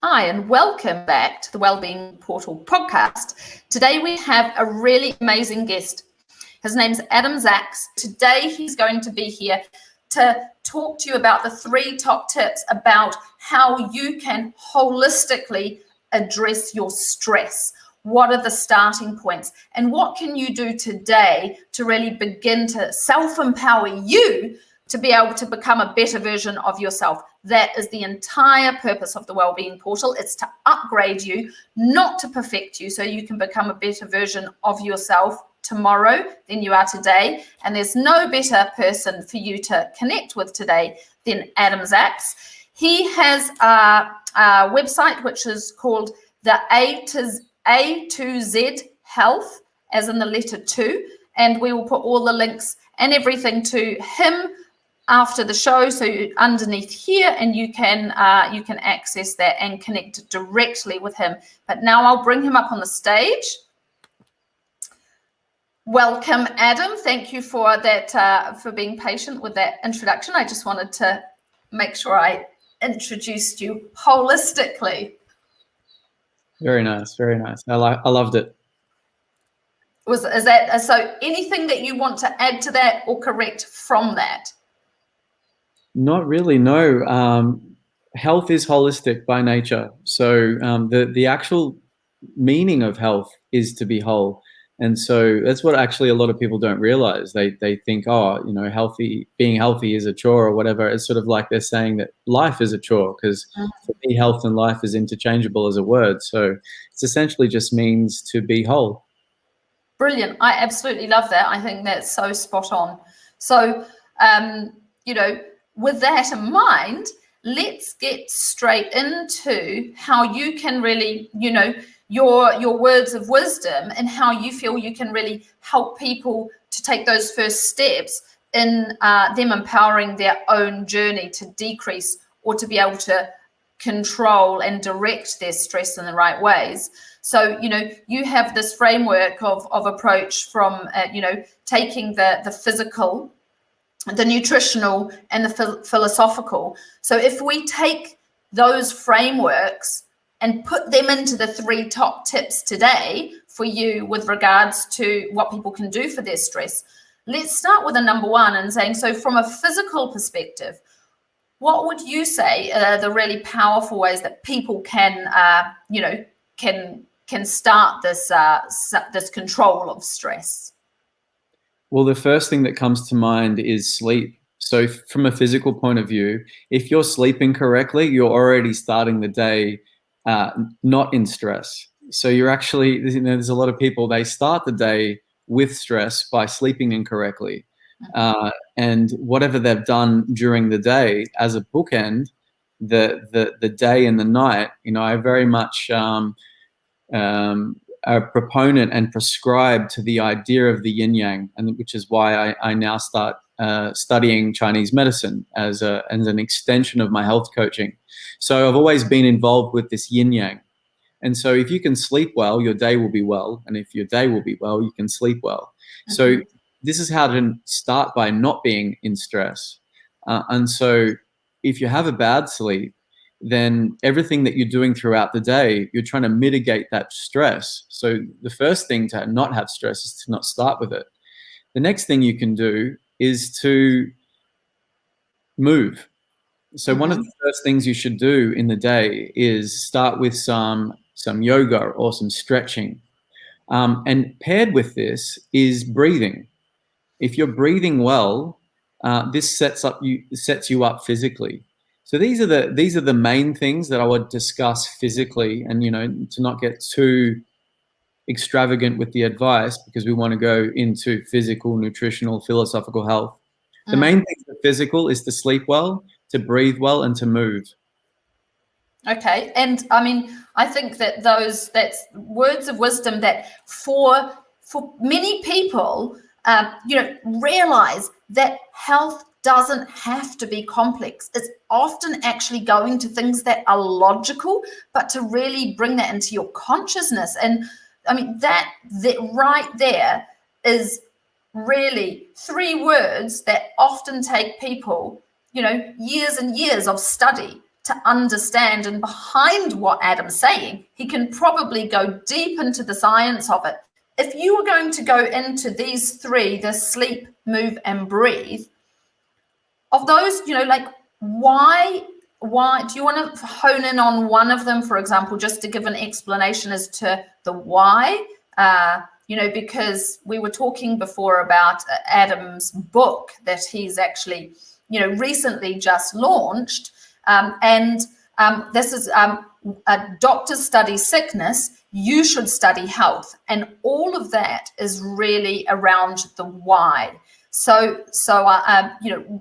Hi, and welcome back to the Wellbeing Portal podcast. Today we have a really amazing guest. His name's Adam Zaks. Today he's going to be here to talk to you about the 3 top tips about how you can holistically address your stress. What are the starting points? And what can you do today to really begin to self-empower you to be able to become a better version of yourself? That is the entire purpose of the Wellbeing Portal. It's to upgrade you, not to perfect you, so you can become a better version of yourself tomorrow than you are today. And there's no better person for you to connect with today than Adam Zaks. He has a website which is called the A to Z Health, as in the letter 2, and we will put all the links and everything to him after the show, so underneath here, and you can access that and connect directly with him. But now I'll bring him up on the stage. Welcome, Adam. Thank you for that, for being patient with that introduction. I just wanted to make sure I introduced you holistically. Very nice, very nice. I loved it. Is that so? Anything that you want to add to that or correct from that? Not really, no. Health is holistic by nature. So the actual meaning of health is to be whole. And so that's what actually a lot of people don't realize. They think, being healthy is a chore or whatever. It's sort of like they're saying that life is a chore, because for me, health and life is interchangeable as a word. So it essentially just means to be whole. Brilliant. I absolutely love that. I think that's so spot on. So, with that in mind, let's get straight into how you can really, your words of wisdom and how you feel you can really help people to take those first steps in them empowering their own journey to decrease or to be able to control and direct their stress in the right ways. So, you have this framework of approach from, taking the physical, the nutritional, and the philosophical. So if we take those frameworks and put them into the 3 top tips today for you with regards to what people can do for their stress, let's start with the number 1 and saying, so from a physical perspective, what would you say are the really powerful ways that people can, can start this control of stress? Well, the first thing that comes to mind is sleep. So from a physical point of view, if you're sleeping correctly, you're already starting the day not in stress. So you're actually, there's a lot of people, they start the day with stress by sleeping incorrectly. And whatever they've done during the day as a bookend, the day and the night, I very much a proponent and prescribe to the idea of the yin yang, and which is why I now start studying Chinese medicine as an extension of my health coaching. So I've always been involved with this yin yang. And so if you can sleep well, your day will be well. And if your day will be well, you can sleep well. So this is how to start by not being in stress. And so if you have a bad sleep, then everything that you're doing throughout the day, you're trying to mitigate that stress. So the first thing to not have stress is to not start with it. The next thing you can do is to move. So one of the first things you should do in the day is start with some yoga or some stretching. And paired with this is breathing. If you're breathing well, this sets you up physically. So these are the main things that I would discuss physically, and to not get too extravagant with the advice, because we want to go into physical, nutritional, philosophical health. The main thing for physical is to sleep well, to breathe well, and to move. Okay, and I think that that's words of wisdom that for many people, realize that health doesn't have to be complex. It's often actually going to things that are logical, but to really bring that into your consciousness. And that right there is really 3 words that often take people, years and years of study to understand, and behind what Adam's saying, he can probably go deep into the science of it. If you were going to go into these three, the sleep, move, and breathe, of those, like why do you want to hone in on one of them, for example, just to give an explanation as to the why? Because we were talking before about Adam's book that he's actually, recently just launched. This is a doctor study sickness, you should study health. And all of that is really around the why. So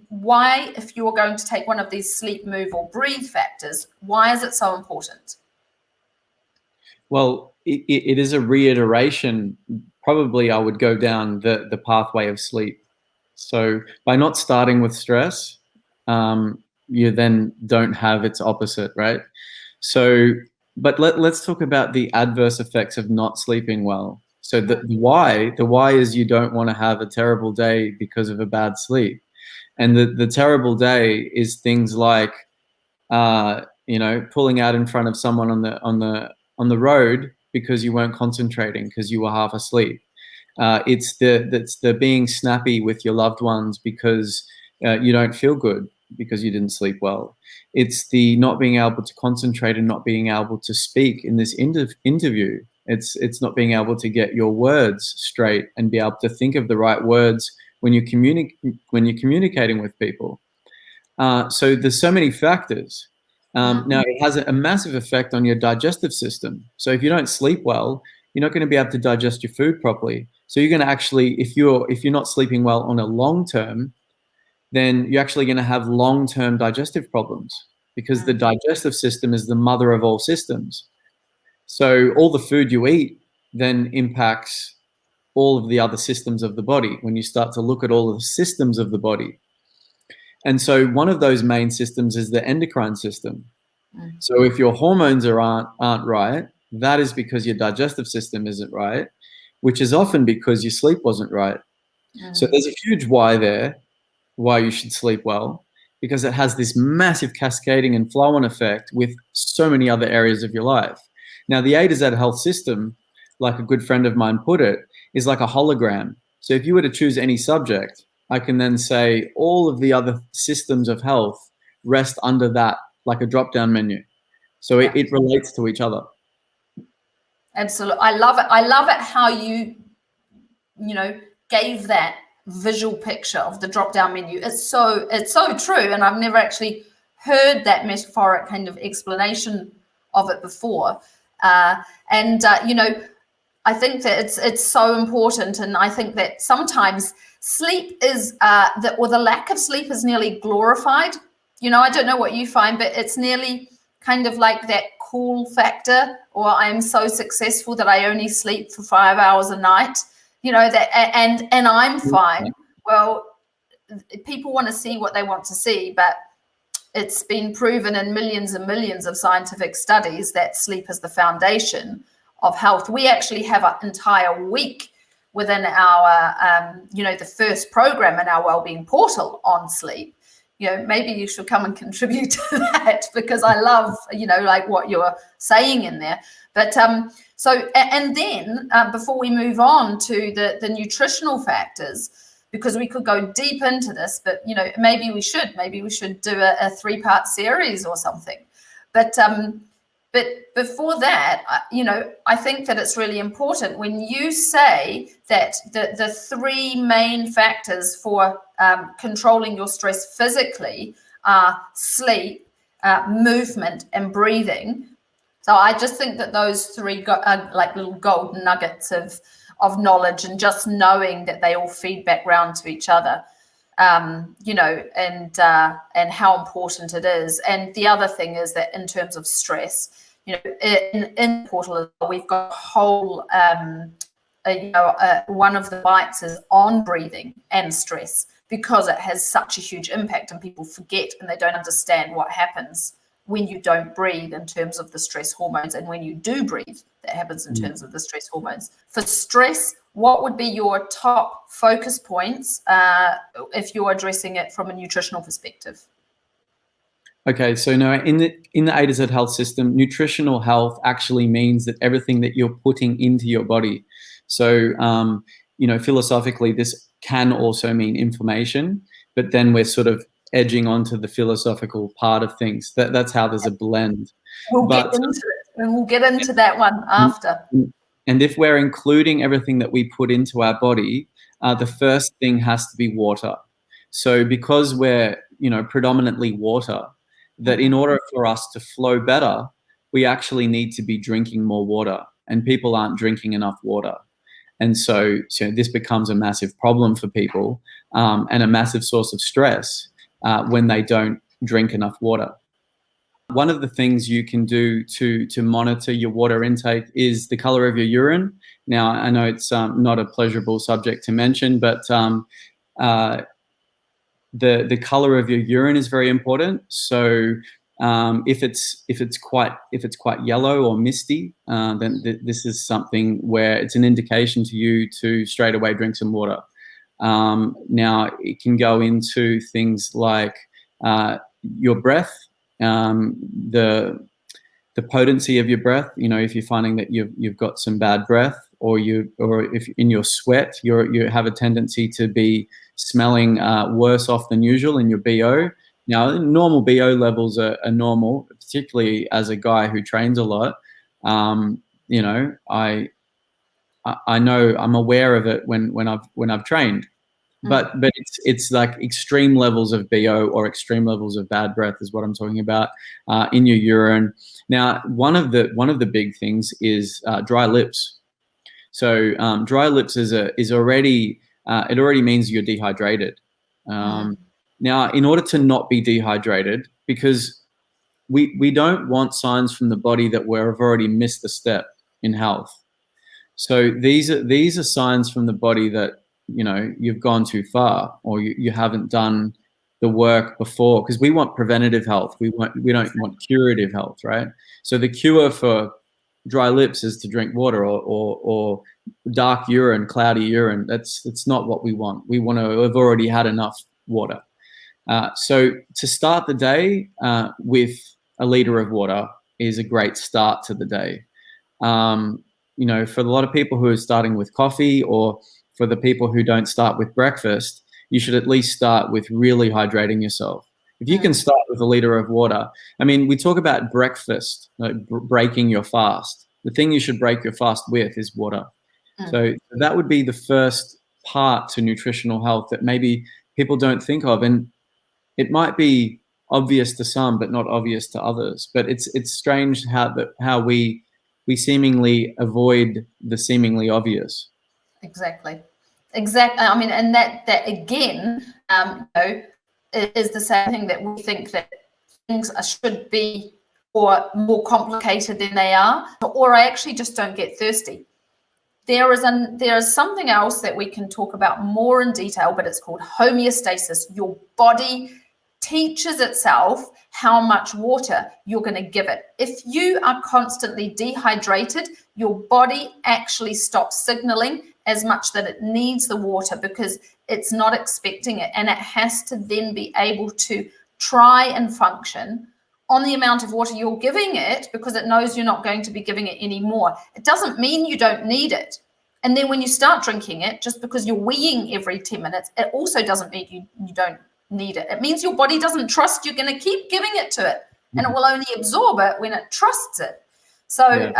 why, if you're going to take one of these sleep, move, or breathe factors, why is it so important? Well, it is a reiteration. Probably I would go down the pathway of sleep. So by not starting with stress, you then don't have its opposite, right? So, but let's talk about the adverse effects of not sleeping well. So the why is you don't want to have a terrible day because of a bad sleep. And the terrible day is things like, pulling out in front of someone on the road because you weren't concentrating because you were half asleep. It's the being snappy with your loved ones because you don't feel good because you didn't sleep well. It's the not being able to concentrate and not being able to speak in this interview. It's not being able to get your words straight and be able to think of the right words when you're communicating with people. So there's so many factors. Now it has a massive effect on your digestive system. So if you don't sleep well, you're not going to be able to digest your food properly. So you're going to actually, if you're not sleeping well on a long term, then you're actually going to have long-term digestive problems because the digestive system is the mother of all systems. So all the food you eat then impacts all of the other systems of the body when you start to look at all of the systems of the body. And so one of those main systems is the endocrine system. So if your hormones aren't right, that is because your digestive system isn't right, which is often because your sleep wasn't right. So there's a huge why there, why you should sleep well, because it has this massive cascading and flow-on effect with so many other areas of your life. Now, the A to Z health system, like a good friend of mine put it, is like a hologram. So if you were to choose any subject, I can then say all of the other systems of health rest under that, like a drop-down menu. So it relates to each other. Absolutely. I love it. I love it how you gave that visual picture of the drop-down menu. It's so true. And I've never actually heard that metaphoric kind of explanation of it before. I think that it's so important. And I think that sometimes sleep is the lack of sleep is nearly glorified. I don't know what you find, but it's nearly kind of like that cool factor, or I'm so successful that I only sleep for 5 hours a night, that, and I'm fine. Well, people want to see what they want to see, but it's been proven in millions and millions of scientific studies that sleep is the foundation of health. We actually have an entire week within our, the first program in our wellbeing portal on sleep. Maybe you should come and contribute to that, because I love, like what you're saying in there. But then before we move on to the nutritional factors, because we could go deep into this, but maybe we should do a 3-part series or something. But before that, I think that it's really important when you say that the 3 main factors for controlling your stress physically are sleep, movement, and breathing. So I just think that those 3 are like little gold nuggets of knowledge, and just knowing that they all feed back round to each other, and how important it is. And the other thing is that in terms of stress, in the portal we've got a whole, one of the bites is on breathing and stress, because it has such a huge impact, and people forget and they don't understand what happens when you don't breathe in terms of the stress hormones, and when you do breathe, that happens in terms of the stress hormones. For stress, what would be your top focus points if you're addressing it from a nutritional perspective? Okay, so no, in the A to Z health system, nutritional health actually means that everything that you're putting into your body. So, philosophically, this can also mean inflammation, but then we're sort of edging onto the philosophical part of things. That's how there's a blend. We'll get But into it, and we'll get into that one after. and if we're including everything that we put into our body, the first thing has to be water. So because we're, predominantly water, that in order for us to flow better, we actually need to be drinking more water, and people aren't drinking enough water. And so this becomes a massive problem for people, and a massive source of stress when they don't drink enough water. One of the things you can do to monitor your water intake is the color of your urine. Now, I know it's not a pleasurable subject to mention, but the color of your urine is very important. So if it's quite yellow or misty, then this is something where it's an indication to you to straight away drink some water. Now, it can go into things like your breath, the potency of your breath. If you're finding that you've got some bad breath, or if in your sweat you have a tendency to be smelling worse off than usual in your BO. Now, normal BO levels are normal, particularly as a guy who trains a lot. I know, I'm aware of it when I've trained. But it's like extreme levels of BO or extreme levels of bad breath is what I'm talking about in your urine. Now, one of the big things is dry lips. So dry lips is already it already means you're dehydrated. Now, in order to not be dehydrated, because we don't want signs from the body that we've already missed a step in health. So these are signs from the body that you've gone too far, or you haven't done the work before, because we want preventative health. We don't want curative health, right? So the cure for dry lips is to drink water, or dark urine, cloudy urine. That's not what we want. We want to have already had enough water. So to start the day with a liter of water is a great start to the day. For a lot of people who are starting with coffee, or for the people who don't start with breakfast, you should at least start with really hydrating yourself. If you can start with a liter of water, we talk about breakfast, like breaking your fast. The thing you should break your fast with is water. So that would be the first part to nutritional health that maybe people don't think of. And it might be obvious to some, but not obvious to others. But it's strange how we seemingly avoid the seemingly obvious. Exactly. And that again, is the same thing, that we think that things should be or more complicated than they are, or I actually just don't get thirsty. There is something else that we can talk about more in detail, but it's called homeostasis. Your body teaches itself how much water you're going to give it. If you are constantly dehydrated, your body actually stops signaling as much that it needs the water, because it's not expecting it, and it has to then be able to try and function on the amount of water you're giving it, because it knows you're not going to be giving it any more. It doesn't mean you don't need it. And then when you start drinking it, just because you're weeing every 10 minutes, it also doesn't mean you don't need it. It means your body doesn't trust you're going to keep giving it to it, and it will only absorb it when it trusts it. So,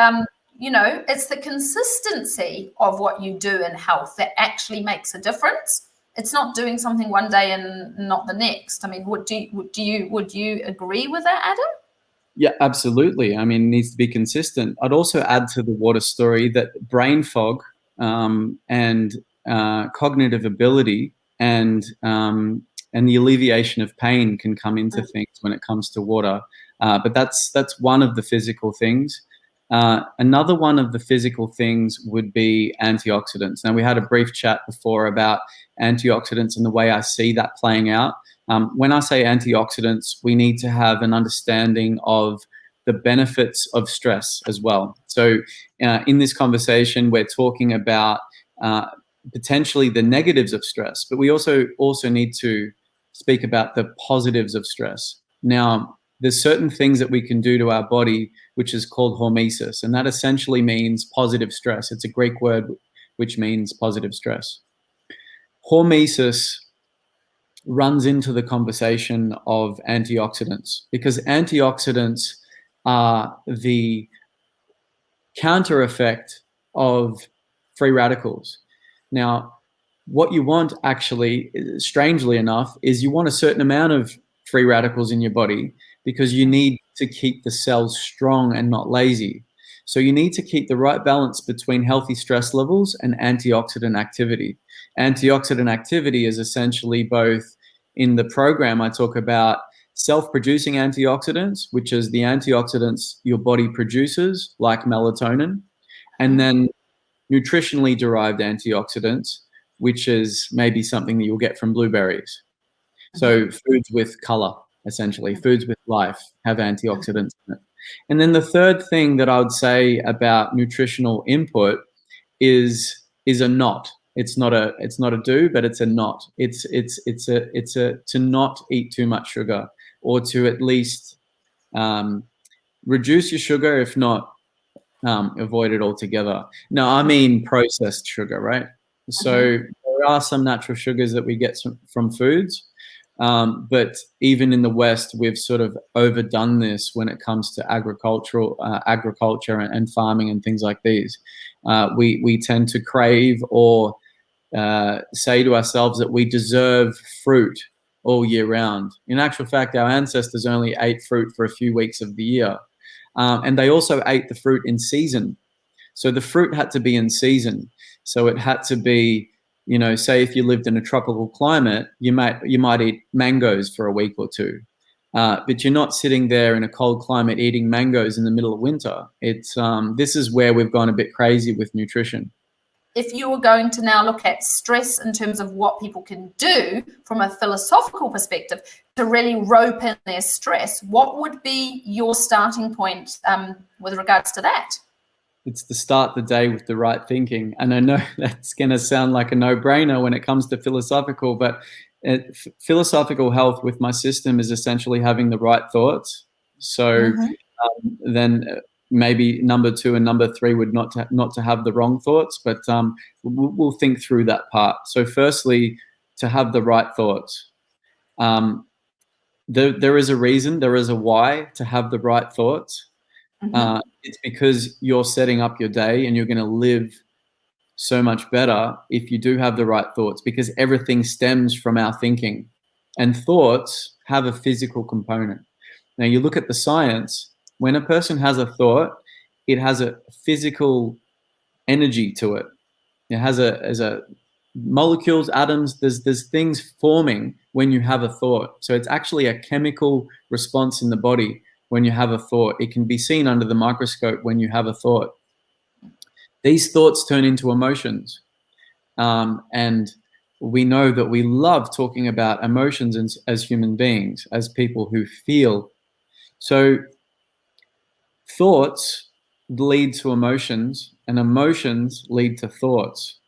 it's the consistency of what you do in health that actually makes a difference. It's not doing something one day and not the next. Would you agree with that, Adam? Yeah, absolutely. It needs to be consistent. I'd also add to the water story that brain fog and cognitive ability and the alleviation of pain can come into things when it comes to water. But that's one of the physical things. Another one of the physical things would be antioxidants. Now, we had a brief chat before about antioxidants and the way I see that playing out. When I say antioxidants, we need to have an understanding of the benefits of stress as well. So in this conversation, we're talking about potentially the negatives of stress, but we also need to speak about the positives of stress. Now, there's certain things that we can do to our body, which is called hormesis. And that essentially means positive stress. It's a Greek word which means positive stress. Hormesis runs into the conversation of antioxidants, because antioxidants are the counter effect of free radicals. Now, what you want, actually, strangely enough, is you want a certain amount of free radicals in your body, because you need to keep the cells strong and not lazy. So you need to keep the right balance between healthy stress levels and antioxidant activity. Antioxidant activity is essentially both, in the program I talk about self-producing antioxidants, which is the antioxidants your body produces, like melatonin, and then nutritionally derived antioxidants, which is maybe something that you'll get from blueberries. So foods with color, essentially, foods with life have antioxidants in it. And then the third thing that I would say about nutritional input is a not. It's not a do, but it's a not. It's a to not eat too much sugar, or to at least reduce your sugar, if not avoid it altogether. No, I mean processed sugar, right? So there are some natural sugars that we get from foods, but even in the West, we've sort of overdone this when it comes to agriculture and farming and things like these. We tend to crave or say to ourselves that we deserve fruit all year round. In actual fact, our ancestors only ate fruit for a few weeks of the year. And they also ate the fruit in season. So the fruit had to be in season. So it had to be, say if you lived in a tropical climate, you might eat mangoes for a week or two. But you're not sitting there in a cold climate eating mangoes in the middle of winter. This is where we've gone a bit crazy with nutrition. If you were going to now look at stress in terms of what people can do from a philosophical perspective to really rope in their stress, what would be your starting point with regards to that? It's to start the day with the right thinking. And I know that's going to sound like a no-brainer when it comes to philosophical, but philosophical health with my system is essentially having the right thoughts. So then maybe number 2 and number 3 would not to have the wrong thoughts, but we'll think through that part. So firstly, to have the right thoughts. There is a reason, there is a why to have the right thoughts. It's because you're setting up your day, and you're going to live so much better if you do have the right thoughts, because everything stems from our thinking, and thoughts have a physical component. Now you look at the science. When a person has a thought, it has a physical energy to it. It has a molecules, atoms, there's things forming when you have a thought. So it's actually a chemical response in the body when you have a thought. It can be seen under the microscope when you have a thought. These thoughts turn into emotions. And we know that we love talking about emotions as human beings, as people who feel. So thoughts lead to emotions, and emotions lead to thoughts.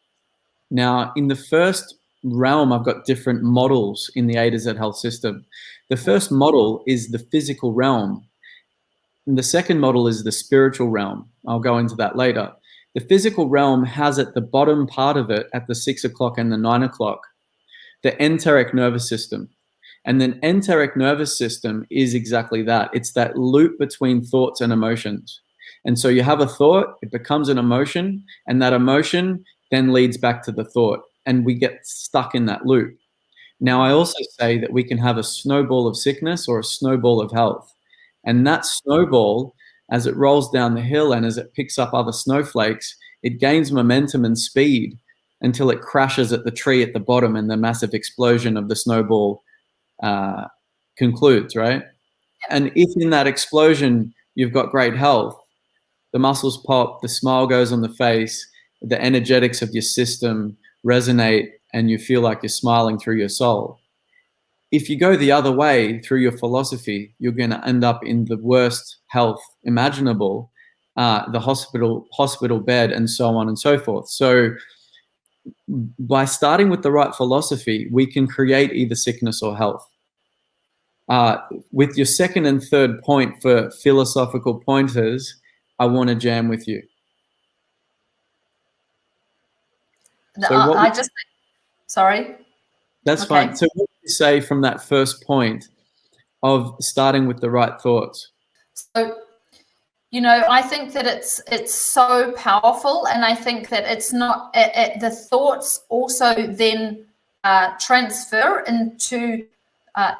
Now, in the first realm, I've got different models in the A to Z health system. The first model is the physical realm. And the second model is the spiritual realm. I'll go into that later. The physical realm has at the bottom part of it, at the 6 o'clock and the 9 o'clock, the enteric nervous system. And then enteric nervous system is exactly that. It's that loop between thoughts and emotions. And so you have a thought, it becomes an emotion, and that emotion then leads back to the thought, and we get stuck in that loop. Now, I also say that we can have a snowball of sickness or a snowball of health. And that snowball, as it rolls down the hill and as it picks up other snowflakes, it gains momentum and speed until it crashes at the tree at the bottom, and the massive explosion of the snowball concludes, right? And if in that explosion you've got great health, the muscles pop, the smile goes on the face, the energetics of your system resonate, and you feel like you're smiling through your soul. If you go the other way through your philosophy, you're going to end up in the worst health imaginable, the hospital bed, and so on and so forth. So by starting with the right philosophy, we can create either sickness or health. with your second and third point for philosophical pointers, I want to jam with you. So sorry. That's okay. fine. So what do you say from that first point of starting with the right thoughts? So, I think that it's so powerful, and I think that it's not the thoughts also then transfer into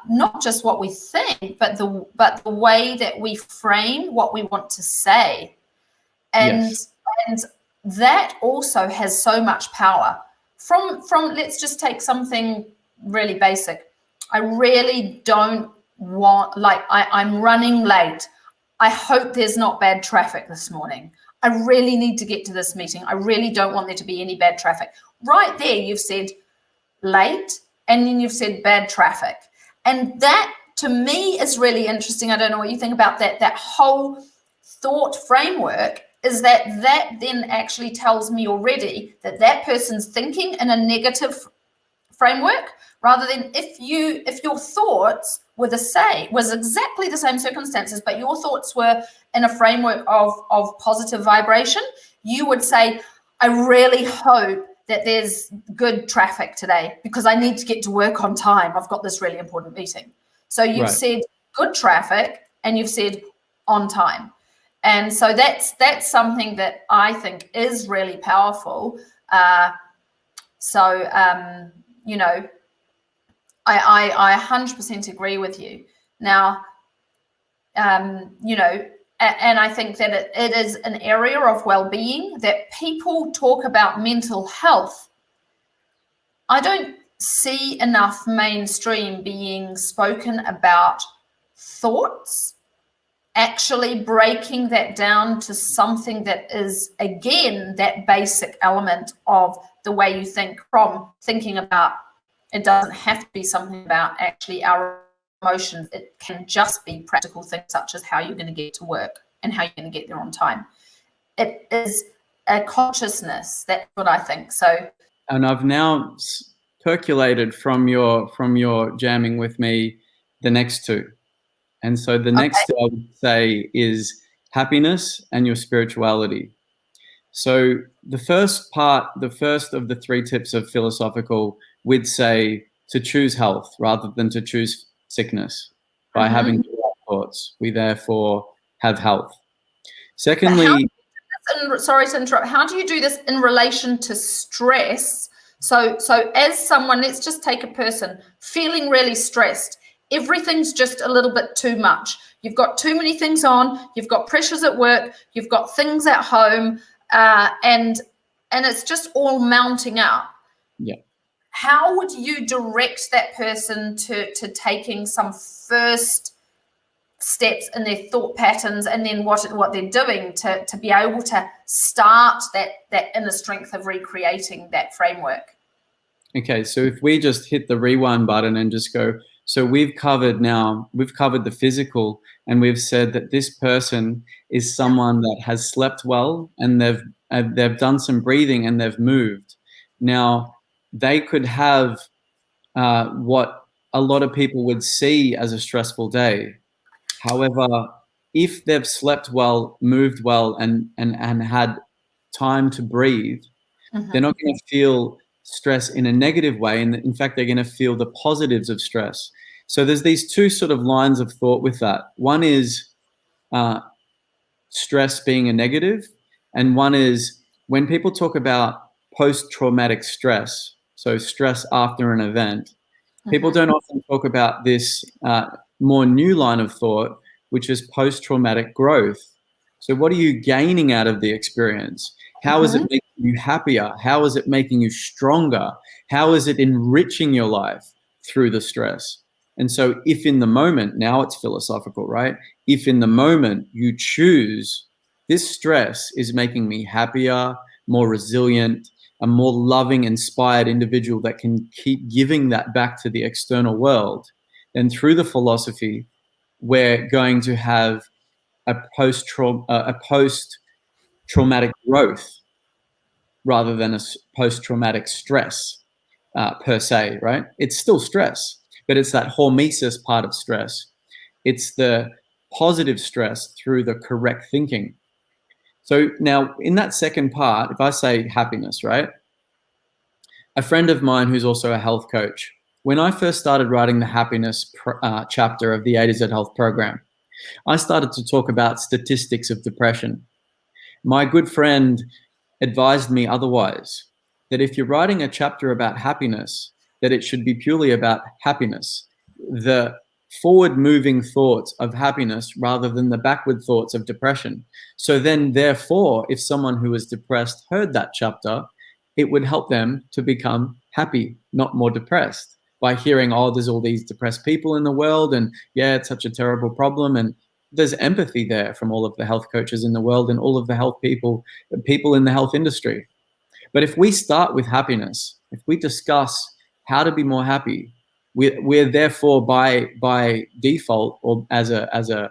not just what we think, but the way that we frame what we want to say, and Yes. and that also has so much power. From let's just take something really basic. I really don't want, I'm running late. I hope there's not bad traffic this morning. I really need to get to this meeting. I really don't want there to be any bad traffic. Right there, you've said late, and then you've said bad traffic. And that, to me, is really interesting. I don't know what you think about that. That whole thought framework is that then actually tells me already that person's thinking in a negative framework, rather than if your thoughts was exactly the same circumstances, but your thoughts were in a framework of positive vibration, you would say, I really hope that there's good traffic today because I need to get to work on time. I've got this really important meeting. So you've said good traffic and you've said on time. And so that's something that I think is really powerful. I 100% agree with you. Now, and I think that it is an area of well-being that people talk about mental health. I don't see enough mainstream being spoken about thoughts, actually breaking that down to something that is, again, that basic element of the way you think, from thinking about, it doesn't have to be something about actually our emotions. It can just be practical things such as how you're going to get to work and how you're going to get there on time. It is a consciousness. That's what I think. So, and I've now percolated from your jamming with me the next two. And so the next two I would say is happiness and your spirituality. So the first of the three tips of philosophical, we'd say to choose health rather than to choose sickness. By having the right thoughts, we therefore have health. Secondly, sorry to interrupt. How do you do this in relation to stress? So as someone, let's just take a person feeling really stressed. Everything's just a little bit too much. You've got too many things on. You've got pressures at work. You've got things at home, and it's just all mounting up. Yeah. How would you direct that person to taking some first steps in their thought patterns, and then what they're doing to be able to start that inner strength of recreating that framework? Okay, so if we just hit the rewind button and just go, so we've covered the physical, and we've said that this person is someone that has slept well, and they've done some breathing and they've moved. Now, they could have what a lot of people would see as a stressful day. However, if they've slept well, moved well, and had time to breathe, they're not going to feel stress in a negative way. And in fact, they're going to feel the positives of stress. So there's these two sort of lines of thought with that. One is stress being a negative, and one is when people talk about post-traumatic stress, so stress after an event, people don't often talk about this more new line of thought, which is post-traumatic growth. So what are you gaining out of the experience? How is it making you happier? How is it making you stronger? How is it enriching your life through the stress? And so if in the moment, now it's philosophical, right? If in the moment you choose, this stress is making me happier, more resilient, a more loving, inspired individual that can keep giving that back to the external world, then through the philosophy, we're going to have a post-traumatic growth rather than a post-traumatic stress per se, right? It's still stress, but it's that hormesis part of stress. It's the positive stress through the correct thinking. So now in that second part, if I say happiness, right? A friend of mine who's also a health coach, when I first started writing the happiness chapter of the A to Z Health program, I started to talk about statistics of depression. My good friend advised me otherwise, that if you're writing a chapter about happiness, that it should be purely about happiness, the forward-moving thoughts of happiness rather than the backward thoughts of depression. So then, therefore, if someone who is depressed heard that chapter, it would help them to become happy, not more depressed, by hearing, oh, there's all these depressed people in the world, and yeah, it's such a terrible problem. And there's empathy there from all of the health coaches in the world and all of the health people in the health industry. But if we start with happiness, if we discuss how to be more happy, we're therefore by default, or as a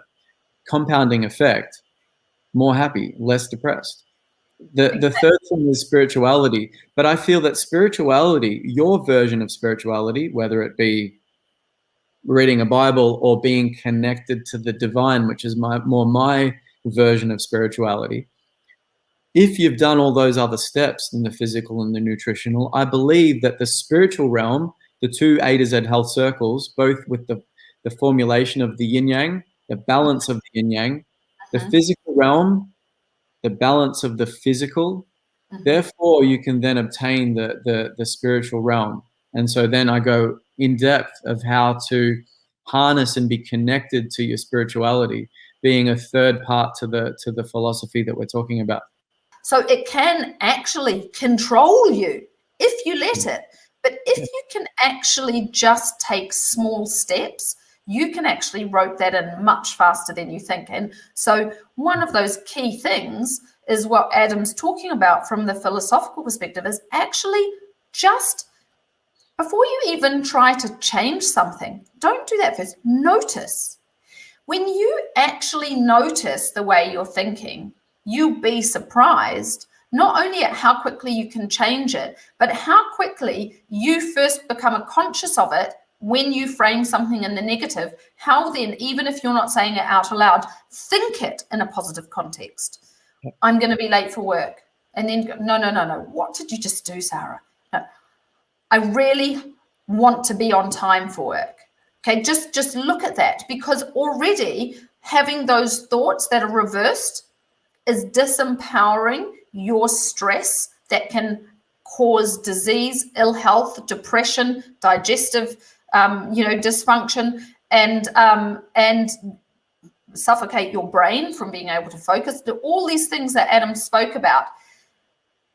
compounding effect, more happy, less depressed. The third thing is spirituality. But I feel that spirituality, your version of spirituality, whether it be reading a Bible or being connected to the divine, which is my version of spirituality, if you've done all those other steps in the physical and the nutritional, I believe that the spiritual realm, the two A to Z health circles, both with the formulation of the yin yang, the balance of the yin yang, the physical realm, the balance of the physical, therefore you can then obtain the spiritual realm. And so then I go in depth of how to harness and be connected to your spirituality, being a third part to the philosophy that we're talking about. So it can actually control you if you let it. But if you can actually just take small steps, you can actually rope that in much faster than you think. And so one of those key things is what Adam's talking about from the philosophical perspective, is actually just before you even try to change something, don't do that first. Notice. When you actually notice the way you're thinking, you'll be surprised not only at how quickly you can change it, but how quickly you first become conscious of it. When you frame something in the negative, how then, even if you're not saying it out aloud, think it in a positive context. I'm going to be late for work. And then, no. What did you just do, Sarah? No, I really want to be on time for work. Okay, just look at that, because already having those thoughts that are reversed is disempowering your stress that can cause disease, ill health, depression, digestive dysfunction, and suffocate your brain from being able to focus. All these things that Adam spoke about.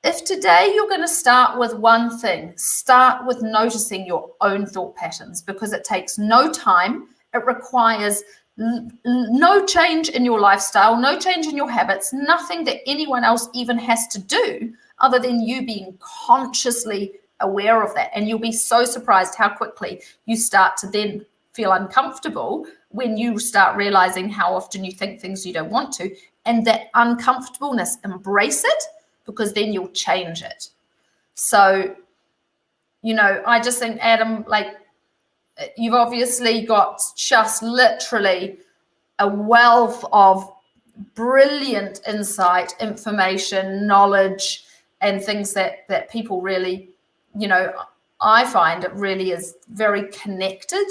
If today you're going to start with one thing, start with noticing your own thought patterns, because it takes no time. It requires no change in your lifestyle, no change in your habits, nothing that anyone else even has to do other than you being consciously aware of that. And you'll be so surprised how quickly you start to then feel uncomfortable when you start realizing how often you think things you don't want to. And that uncomfortableness, embrace it, because then you'll change it. So, I just think, Adam, you've obviously got just literally a wealth of brilliant insight, information, knowledge, and things that people really, I find it really is very connected.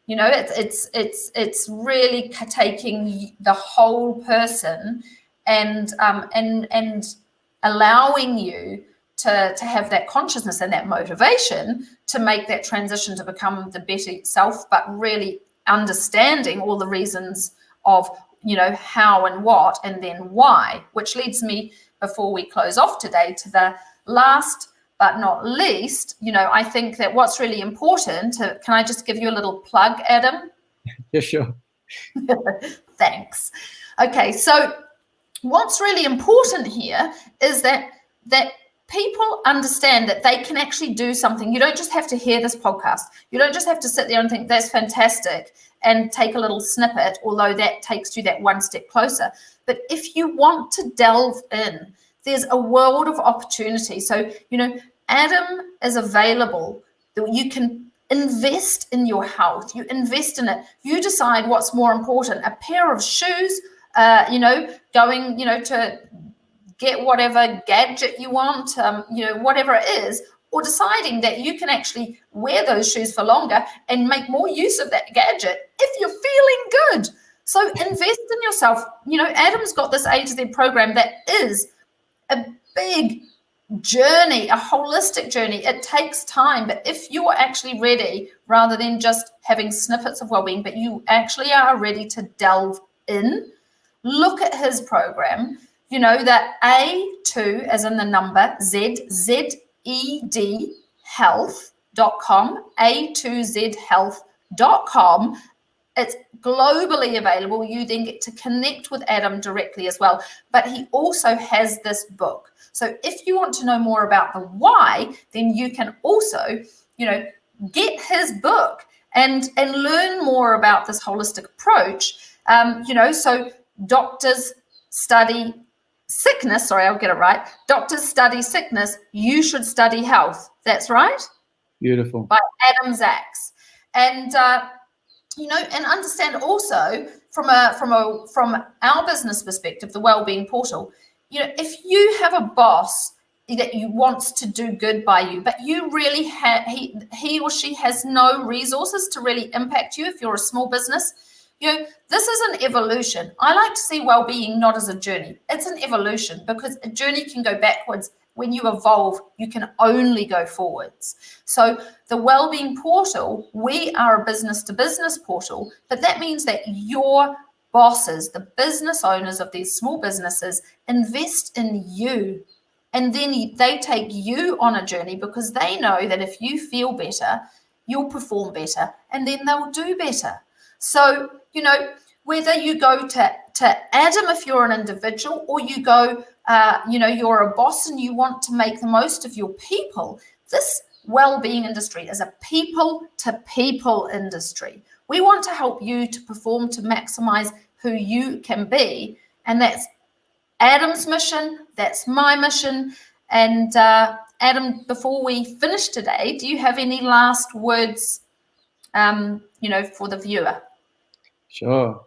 It's really taking the whole person and allowing you to have that consciousness and that motivation to make that transition to become the better self, but really understanding all the reasons of, how and what, and then why, which leads me, before we close off today, to the last but not least. I think that what's really important, can I just give you a little plug, Adam? Yeah, sure. Thanks. Okay, so what's really important here is that people understand that they can actually do something. You don't just have to hear this podcast. You don't just have to sit there and think that's fantastic and take a little snippet, although that takes you that one step closer. But if you want to delve in, there's a world of opportunity. So, Adam is available. You can invest in your health. You invest in it. You decide what's more important, a pair of shoes, going, to get whatever gadget you want, whatever it is, or deciding that you can actually wear those shoes for longer and make more use of that gadget if you're feeling good. So invest in yourself. Adam's got this A to Z program that is a big journey, a holistic journey. It takes time, but if you're actually ready, rather than just having snippets of well-being, but you actually are ready to delve in, look at his program. That A2 as in the number ZED health.com, A2Zhealth.com. It's globally available. You then get to connect with Adam directly as well. But he also has this book. So if you want to know more about the why, then you can also, get his book and learn more about this holistic approach. So doctors study sickness. Sorry, I'll get it right. Doctors study sickness. You should study health. That's right. Beautiful. By Adam Zaks. And, and understand also from our business perspective, the Wellbeing Portal, if you have a boss that you wants to do good by you, but you really he or she has no resources to really impact you if you're a small business, this is an evolution. I like to see well-being not as a journey. It's an evolution, because a journey can go backwards. When you evolve, you can only go forwards. So the Wellbeing Portal, we are a business-to-business portal, but that means that your bosses, the business owners of these small businesses, invest in you. And then they take you on a journey, because they know that if you feel better, you'll perform better, and then they'll do better. So, whether you go to Adam if you're an individual, or you go, you're a boss and you want to make the most of your people, this well-being industry is a people-to-people industry. We want to help you to perform, to maximize who you can be. And that's Adam's mission. That's my mission. And Adam, before we finish today, do you have any last words, for the viewer? Sure.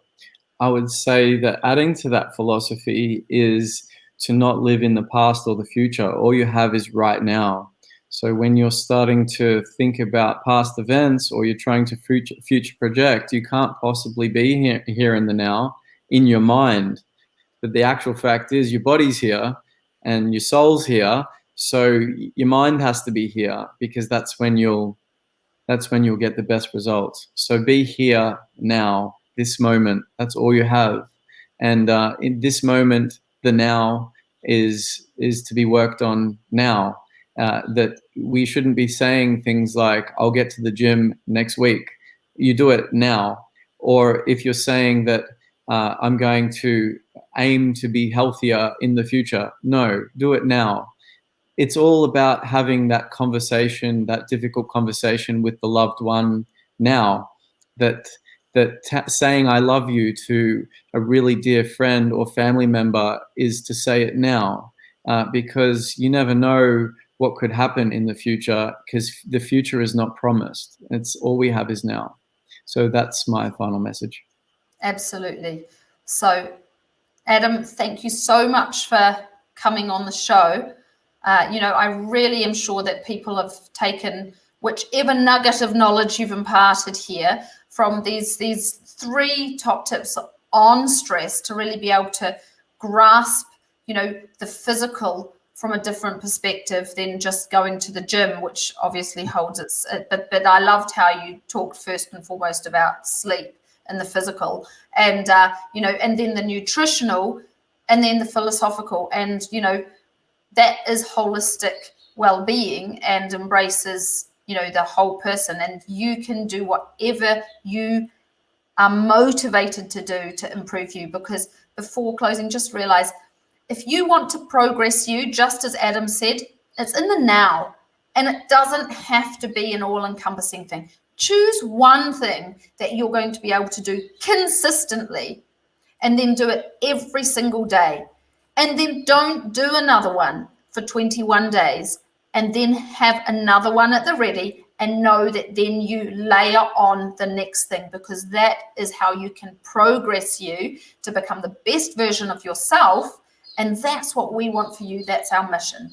I would say that adding to that philosophy is to not live in the past or the future. All you have is right now. So when you're starting to think about past events, or you're trying to future project, you can't possibly be here in the now in your mind. But the actual fact is your body's here and your soul's here. So your mind has to be here, because that's when you'll get the best results. So be here now, this moment. That's all you have. And in this moment, the now is to be worked on now. That we shouldn't be saying things like, I'll get to the gym next week. You do it now. Or if you're saying that I'm going to aim to be healthier in the future, no, do it now. It's all about having that conversation, that difficult conversation with the loved one now. Saying I love you to a really dear friend or family member is to say it now, because you never know what could happen in the future, because the future is not promised. It's all we have is now. So that's my final message. Absolutely. So, Adam, thank you so much for coming on the show. I really am sure that people have taken whichever nugget of knowledge you've imparted here from these 3 top tips on stress, to really be able to grasp, the physical from a different perspective than just going to the gym, which obviously holds its. But I loved how you talked first and foremost about sleep and the physical, and and then the nutritional, and then the philosophical, and that is holistic well-being and embraces the whole person. And you can do whatever you are motivated to do to improve you, because before closing, just realize, if you want to progress you, just as Adam said, it's in the now, and it doesn't have to be an all-encompassing thing. Choose one thing that you're going to be able to do consistently, and then do it every single day. And then don't do another one for 21 days, and then have another one at the ready, and know that then you layer on the next thing, because that is how you can progress you to become the best version of yourself. And that's what we want for you. That's our mission.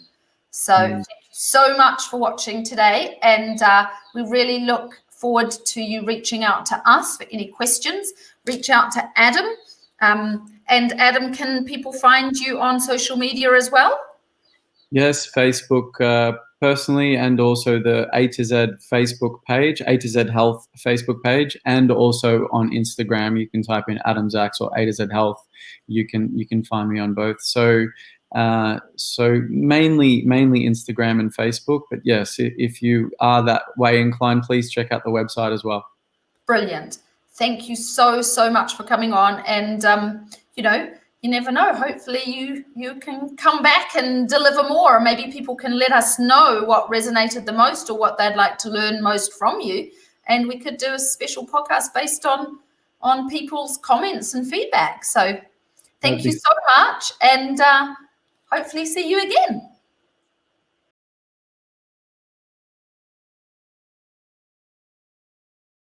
So thank you so much for watching today. And we really look forward to you reaching out to us for any questions. Reach out to Adam. And Adam, can people find you on social media as well? Yes, Facebook personally, and also the A to Z Facebook page, A to Z Health Facebook page, and also on Instagram. You can type in Adam Zaks or A to Z Health. You can find me on both. So mainly Instagram and Facebook. But yes, if you are that way inclined, please check out the website as well. Brilliant. Thank you so much for coming on. And you never know, hopefully you can come back and deliver more. Maybe people can let us know what resonated the most or what they'd like to learn most from you, and we could do a special podcast based on people's comments and feedback. So thank you so much, and hopefully see you again.